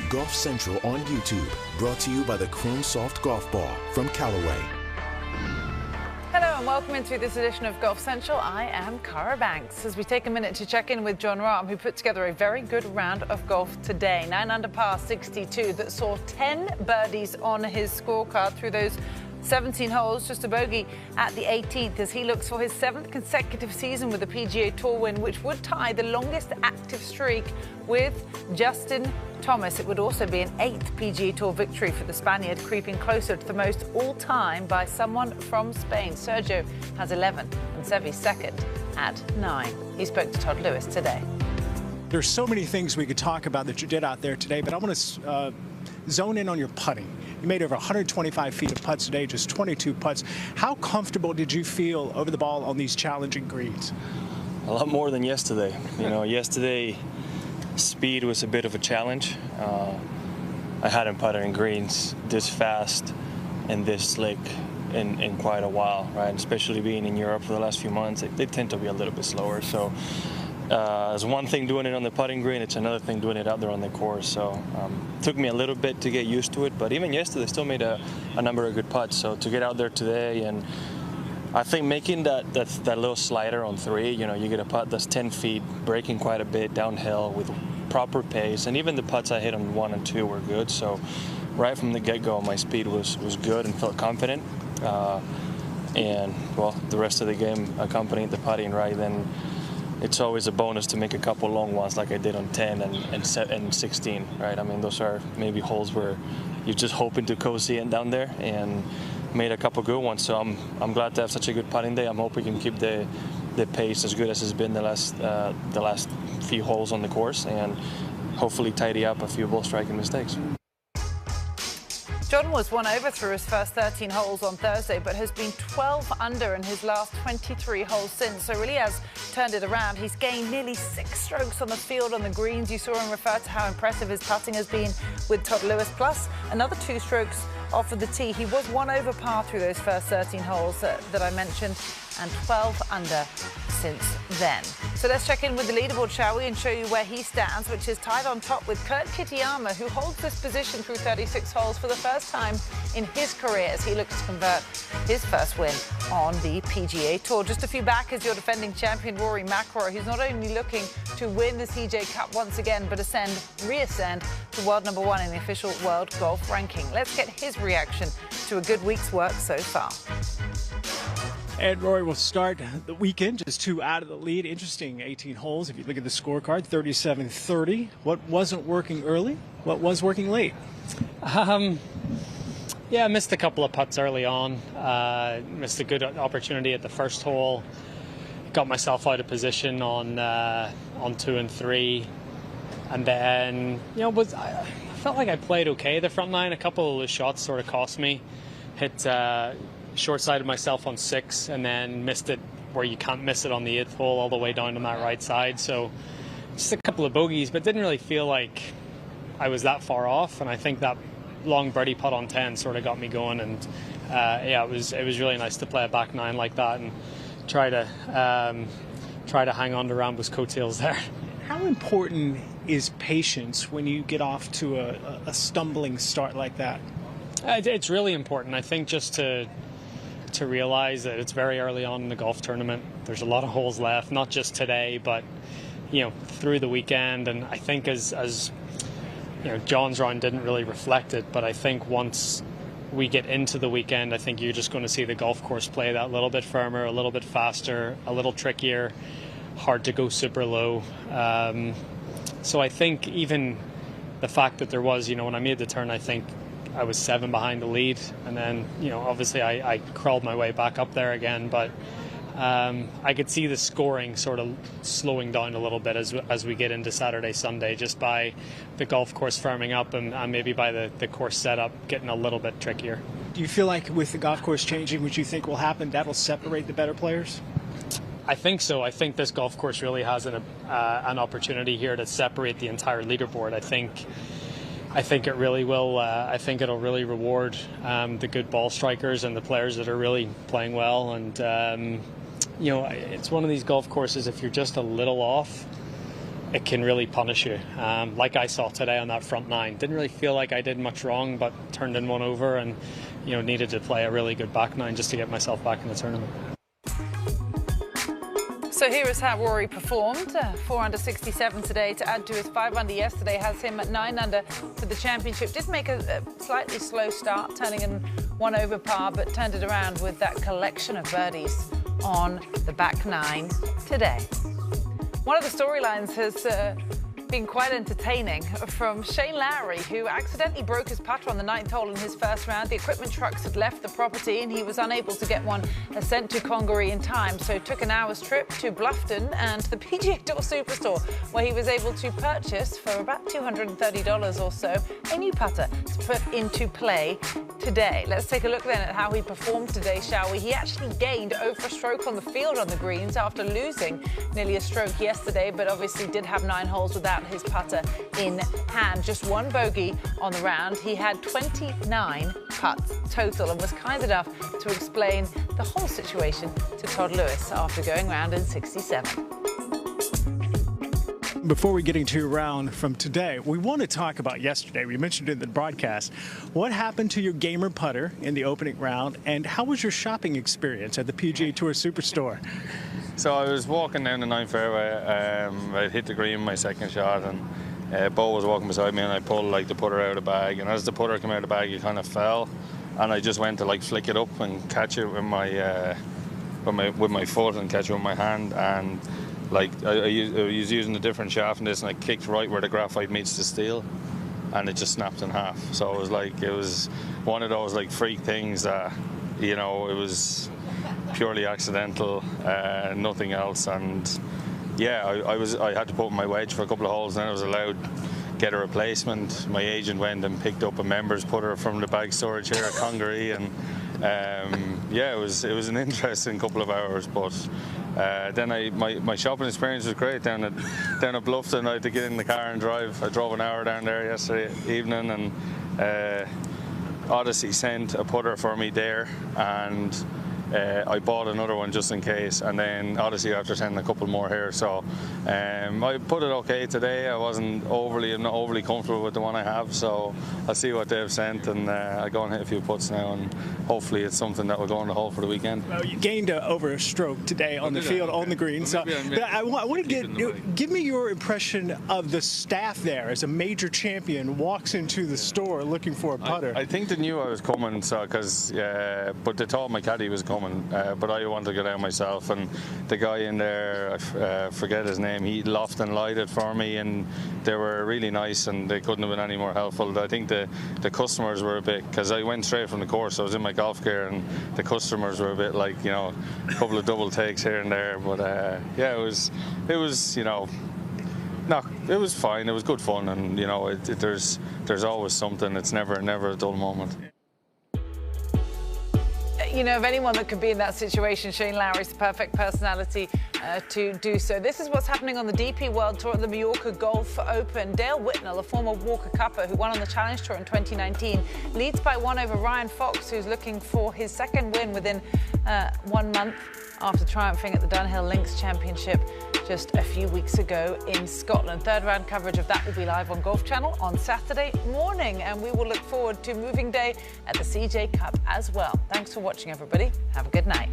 Golf Central on YouTube, brought to you by the Chrome Soft Golf Ball from Callaway. Hello and welcome into this edition of Golf Central. I am Cara Banks as we take a minute to check in with Jon Rahm, who put together a very good round of golf today. 9 under par 62 that saw 10 birdies on his scorecard through those 17 holes, just a bogey at the 18th as he looks for his 7th consecutive season with a PGA Tour win, which would tie the longest active streak with Justin Thomas. It would also be an 8th PGA Tour victory for the Spaniard, creeping closer to the most all-time by someone from Spain. Sergio has 11 and Seve's second at 9. He spoke to Todd Lewis today. There's so many things we could talk about that you did out there today, but I want to zone in on your putting. You made over 125 feet of putts today, just 22 putts. How comfortable did you feel over the ball on these challenging greens? A lot more than yesterday. You know, yesterday speed was a bit of a challenge. I hadn't putted in greens this fast and this slick in quite a while, right? Especially being in Europe for the last few months, they tend to be a little bit slower. So it's one thing doing it on the putting green, it's another thing doing it out there on the course. So it took me a little bit to get used to it, but even yesterday still made a number of good putts. So to get out there today, and I think making that little slider on 3, you know, you get a putt that's 10 feet, breaking quite a bit downhill with proper pace, and even the putts I hit on 1 and 2 were good. So right from the get-go, my speed was good and felt confident. And well, the rest of the game accompanied the putting, right? Then it's always a bonus to make a couple long ones like I did on 10 and 16, right? I mean, those are maybe holes where you're just hoping to cozy in down there, and made a couple good ones. So I'm glad to have such a good putting day. I'm hoping we can keep the pace as good as it's been the last few holes on the course, and hopefully tidy up a few ball striking mistakes. Jon was 1 over through his first 13 holes on Thursday, but has been 12 under in his last 23 holes since. So really has turned it around. He's gained nearly 6 strokes on the field on the greens. You saw him refer to how impressive his putting has been with Todd Lewis, plus another 2 strokes off of the tee. He was 1 over par through those first 13 holes that I mentioned, and 12 under since then. So let's check in with the leaderboard, shall we, and show you where he stands, which is tied on top with Kurt Kitayama, who holds this position through 36 holes for the first time in his career as he looks to convert his first win on the PGA Tour. Just a few back is your defending champion, Rory McIlroy, who's not only looking to win the CJ Cup once again, but reascend to world number 1 in the official world golf ranking. Let's get his reaction to a good week's work so far. And Rory will start the weekend just 2 out of the lead. Interesting 18 holes. If you look at the scorecard, 37-30. What wasn't working early? What was working late? Yeah, I missed a couple of putts early on. Missed a good opportunity at the first hole. Got myself out of position on 2 and 3. And then, you know, I felt like I played okay the front 9. A couple of the shots sort of cost me. Hit short-sided myself on 6 and then missed it where you can't miss it on the 8th hole all the way down to my right side. So just a couple of bogeys, but didn't really feel like I was that far off. And I think that long birdie putt on 10 sort of got me going. And yeah, it was really nice to play a back 9 like that and try to hang on to Rambo's coattails there. How important is patience when you get off to a stumbling start like that? It's really important. I think just to realize that it's very early on in the golf tournament. There's a lot of holes left, not just today, but you know, through the weekend. And I think as you know, Jon's round didn't really reflect it, but I think once we get into the weekend, I think you're just going to see the golf course play that little bit firmer, a little bit faster, a little trickier, hard to go super low. So I think even the fact that there was, you know, when I made the turn, I think I was 7 behind the lead, and then, you know, obviously I crawled my way back up there again, but I could see the scoring sort of slowing down a little bit as we get into Saturday, Sunday, just by the golf course firming up and maybe by the course setup getting a little bit trickier. Do you feel like with the golf course changing, which you think will happen, that'll separate the better players? I think so. I think this golf course really has an opportunity here to separate the entire leaderboard. I think it really will. I think it'll really reward the good ball strikers and the players that are really playing well. And you know, it's one of these golf courses. If you're just a little off, it can really punish you. Like I saw today on that front nine. Didn't really feel like I did much wrong, but turned in one over and, you know, needed to play a really good back nine just to get myself back in the tournament. So here is how Rory performed. 4 under 67 today to add to his 5 under yesterday, has him at 9 under for the championship. Did make a slightly slow start, turning in 1 over par, but turned it around with that collection of birdies on the back nine today. One of the storylines has been quite entertaining from Shane Lowry, who accidentally broke his putter on the 9th hole in his first round. The equipment trucks had left the property and he was unable to get one sent to Congaree in time, so took an hour's trip to Bluffton and the PGA Tour Superstore, where he was able to purchase for about $230 or so a new putter to put into play today. Let's take a look then at how he performed today, shall we? He actually gained over a stroke on the field on the greens after losing nearly a stroke yesterday, but obviously did have 9 holes without his putter in hand. Just 1 bogey on the round. He had 29 putts total and was kind enough to explain the whole situation to Todd Lewis after going round in 67. Before we get into your round from today, we want to talk about yesterday. We mentioned it in the broadcast. What happened to your gamer putter in the opening round, and how was your shopping experience at the PGA Tour Superstore? So I was walking down the 9th fairway. I hit the green my second shot, and Bo was walking beside me, and I pulled like the putter out of the bag. And as the putter came out of the bag, it kind of fell, and I just went to like flick it up and catch it with my foot and catch it with my hand. And like I was using a different shaft in this, and I kicked right where the graphite meets the steel, and it just snapped in half. So it was one of those like freak things that, you know, it was purely accidental, nothing else. And yeah, I had to put my wedge for a couple of holes, and then I was allowed to get a replacement. My agent went and picked up a member's putter from the bag storage here at Congaree, and yeah, it was an interesting couple of hours. But then my shopping experience was great down at Bluffton. I had to get in the car and drive. I drove an hour down there yesterday evening, and Odyssey sent a putter for me there, and I bought another one just in case, and then Odyssey after sending a couple more here. So I put it okay today. I'm not overly comfortable with the one I have, so I'll see what they've sent, and I'll go and hit a few putts now, and hopefully it's something that will go in the hole for the weekend. Well, you gained over a stroke today on the field, on the green. So I want to give me your impression of the staff there as a major champion walks into the store looking for a putter. I think they knew I was coming, so but they thought my caddy was coming. But I wanted to go down myself, and the guy in there, I forget his name, he lofted and lighted for me, and they were really nice, and they couldn't have been any more helpful. I think the customers were a bit, because I went straight from the course, I was in my golf gear, and the customers were a bit like, you know, a couple of double takes here and there. But yeah, it was you know, no, it was fine. It was good fun, and you know, there's always something. It's never a dull moment. You know, of anyone that could be in that situation, Shane Lowry's the perfect personality to do so. This is what's happening on the DP World Tour at the Mallorca Golf Open. Dale Whitnell, a former Walker Cupper who won on the Challenge Tour in 2019, leads by 1 over Ryan Fox, who's looking for his second win within 1 month after triumphing at the Dunhill Links Championship just a few weeks ago in Scotland. Third round coverage of that will be live on Golf Channel on Saturday morning, and we will look forward to moving day at the CJ Cup as well. Thanks for watching, everybody. Have a good night.